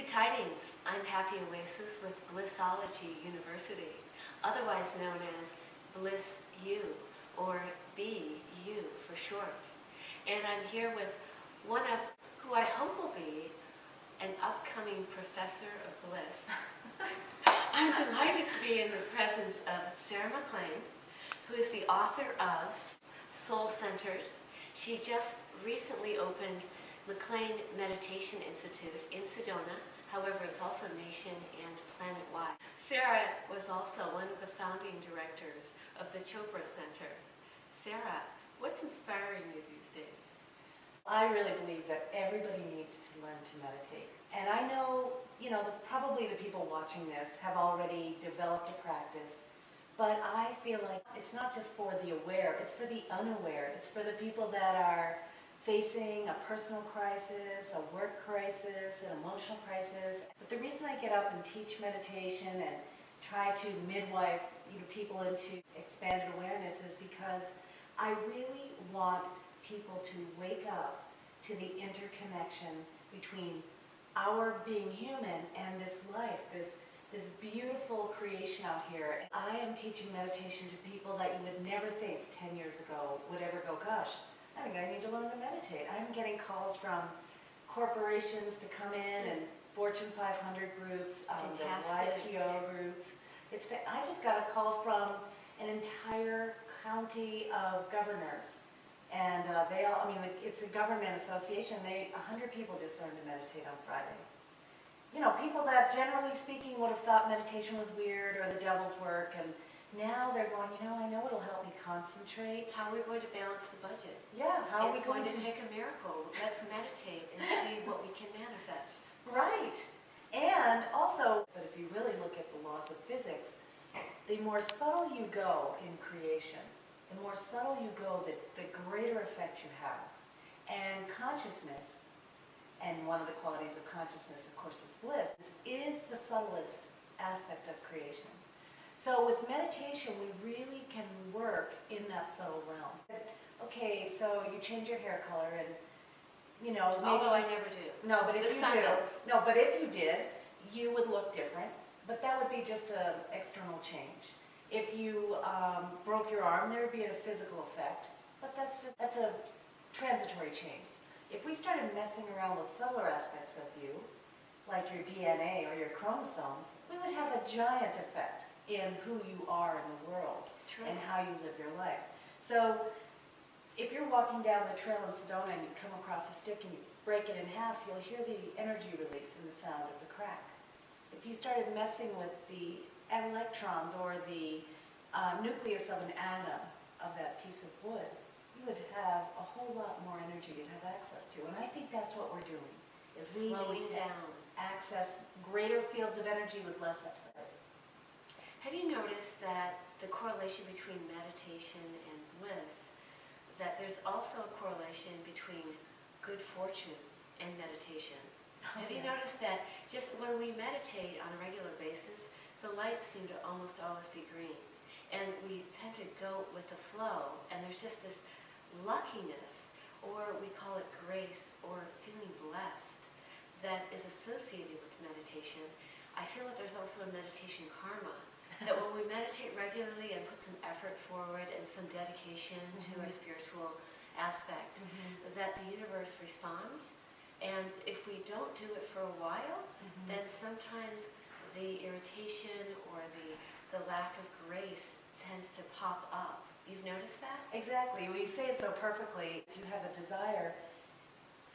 Good tidings. I'm Happy Oasis with Blissology University, otherwise known as Bliss U, or BU for short. And I'm here with one of who I hope will be an upcoming professor of bliss. I'm delighted to be in the presence of Sarah McLean, who is the author of Soul Centered. She just recently opened McLean Meditation Institute in Sedona. However, it's also nation and planet-wide. Sarah was also one of the founding directors of the Chopra Center. Sarah, what's inspiring you these days? I really believe that everybody needs to learn to meditate. And I know, probably the people watching this have already developed a practice, but I feel like it's not just for the aware, it's for the unaware. It's for the people that are facing a personal crisis, a work crisis, an emotional crisis. But the reason I get up and teach meditation and try to midwife people into expanded awareness is because I really want people to wake up to the interconnection between our being human and this life, this beautiful creation out here. I am teaching meditation to people that you would never think 10 years ago would ever go, gosh, I think I need to learn to meditate. I'm getting calls from corporations to come in and Fortune 500 groups, the YPO groups. I just got a call from an entire county of governors. And they all, it's a government association. 100 people just learned to meditate on Friday. People that generally speaking would have thought meditation was weird or the devil's work, and now they're going, I know it'll help me concentrate. How are we going to balance the budget? Yeah, how are we going to take a miracle? Let's meditate and see what we can manifest. Right. And also, but if you really look at the laws of physics, the more subtle you go in creation, the more subtle you go, the greater effect you have. And consciousness, and one of the qualities of consciousness, of course, is bliss, is the subtlest aspect of creation. So with meditation, we really can work in that subtle realm. Okay, so you change your hair color and, maybe, although I never do. No, but if the you sun do, does. no, but if you did, you would look different. But that would be just an external change. If you broke your arm, there would be a physical effect. But that's a transitory change. If we started messing around with subtler aspects of you, like your DNA or your chromosomes, we would have a giant effect in who you are in the world. True. And how you live your life. So if you're walking down the trail in Sedona and you come across a stick and you break it in half, you'll hear the energy release in the sound of the crack. If you started messing with the electrons or the nucleus of an atom of that piece of wood, you would have a whole lot more energy you'd have access to. And I think that's what we're doing, is we slowing need to down. access greater fields of energy with less effort. Have you noticed that the correlation between meditation and bliss, that there's also a correlation between good fortune and meditation? Have you noticed that just when we meditate on a regular basis, the lights seem to almost always be green? And we tend to go with the flow, and there's just this luckiness, or we call it grace, or feeling blessed, that is associated with meditation. I feel that there's also a meditation karma, that when we meditate regularly and put some effort forward and some dedication to our spiritual aspect, that the universe responds. And if we don't do it for a while, then sometimes the irritation or the lack of grace tends to pop up. You've noticed that? Exactly. Well, you say it so perfectly. If you have a desire,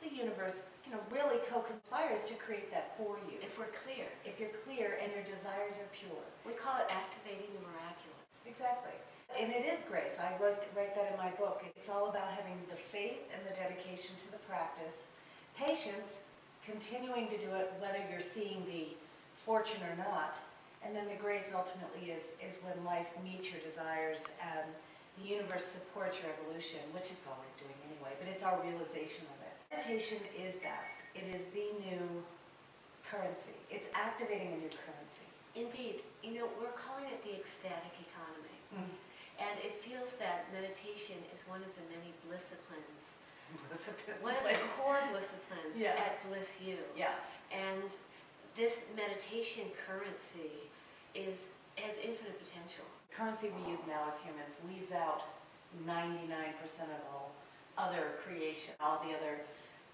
the universe really co-conspires to create that for you. If we're clear. If you're clear and your desires are pure. We call it activating the miraculous. Exactly. And it is grace. I write that in my book. It's all about having the faith and the dedication to the practice, patience, continuing to do it whether you're seeing the fortune or not, and then the grace ultimately is when life meets your desires and the universe supports your evolution, which it's always doing anyway, but it's our realization of it. Meditation is that. It is the new currency. It's activating a new currency. Indeed. We're calling it the ecstatic economy. And it feels that meditation is one of the many blissciplines. One of the core disciplines at Bliss U. Yeah. And this meditation currency has infinite potential. The currency we use now as humans leaves out 99% of all other creation, all the other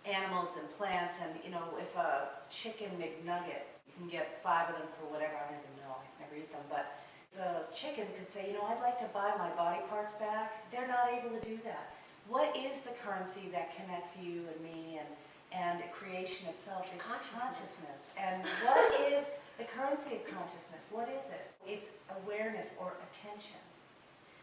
animals and plants. And, you know, if a chicken McNugget, you can get 5 of them for whatever, I don't even know, I never eat them, but the chicken could say, you know, I'd like to buy my body parts back. They're not able to do that. What is the currency that connects you and me and creation itself? It's consciousness. And what is the currency of consciousness? What is it? It's awareness or attention.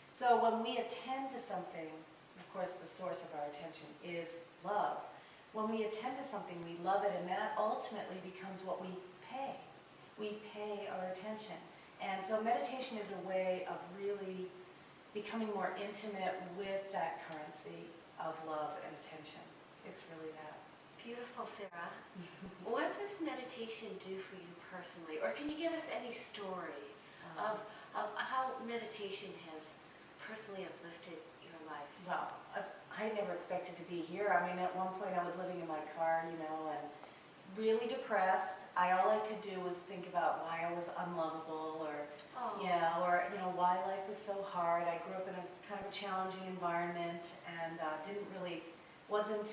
So when we attend to something, of course the source of our attention is love. When we attend to something, we love it, and that ultimately becomes what we pay. We pay our attention. And so meditation is a way of really becoming more intimate with that currency of love and attention. It's really that. Beautiful, Sarah. What does meditation do for you personally? Or can you give us any story of how meditation has personally uplifted your life? Well, I never expected to be here. I mean, at one point I was living in my car, you know, and really depressed. All I could do was think about why I was unlovable, or why life was so hard. I grew up in a kind of a challenging environment and wasn't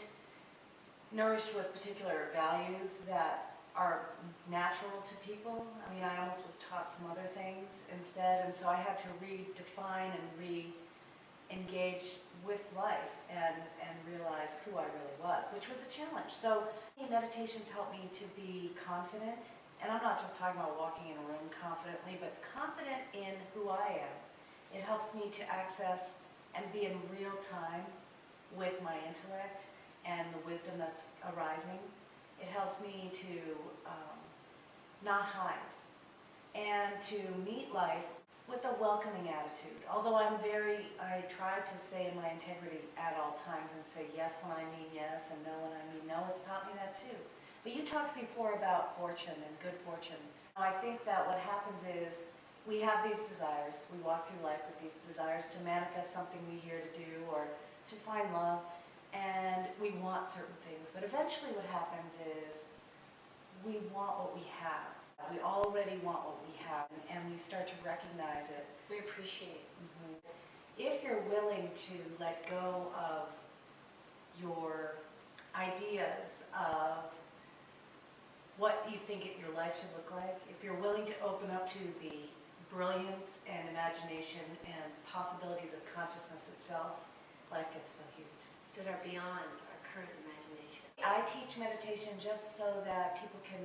nourished with particular values that are natural to people. I mean, I almost was taught some other things instead, and so I had to redefine and re-engage with life and realize who I really was, which was a challenge. So meditations help me to be confident, and I'm not just talking about walking in a room confidently, but confident in who I am. It helps me to access and be in real time with my intellect and the wisdom that's arising. It helps me to not hide and to meet life with a welcoming attitude. Although I try to stay in my integrity at all times and say yes when I mean yes and no when I mean no. It's taught me that too. But you talked before about fortune and good fortune. I think that what happens is we have these desires. We walk through life with these desires to manifest something we here to do or to find love. And we want certain things, but eventually what happens is we want what we have. We already want what we have, and we start to recognize it. We appreciate it. Mm-hmm. If you're willing to let go of your ideas of what you think your life should look like, if you're willing to open up to the brilliance and imagination and possibilities of consciousness itself, life gets so huge. That are beyond our current imagination. I teach meditation just so that people can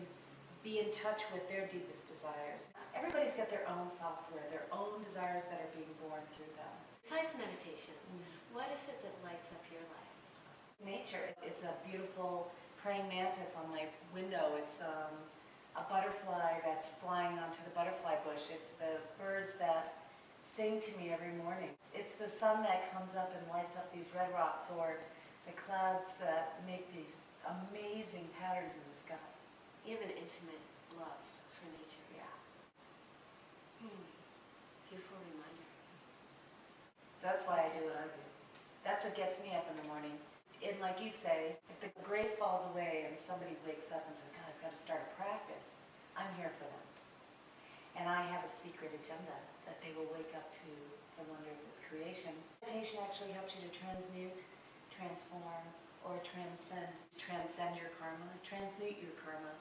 be in touch with their deepest desires. Everybody's got their own software, their own desires that are being born through them. Besides meditation, what is it that lights up your life? Nature. It's a beautiful praying mantis on my window. It's a butterfly that's flying onto the butterfly bush. It's the birds that sing to me every morning. It's the sun that comes up and lights up these red rocks, or the clouds that make these amazing patterns in the sky. You have an intimate love for nature. Yeah. Beautiful reminder. So that's why I do what I do. That's what gets me up in the morning. And like you say, if the grace falls away and somebody wakes up and says, God, I've got to start a practice, I'm here for them. And I have a secret agenda that they will wake up to the wonder of this creation. Meditation actually helps you to transmute, transform, or transcend your karma, transmute your karma,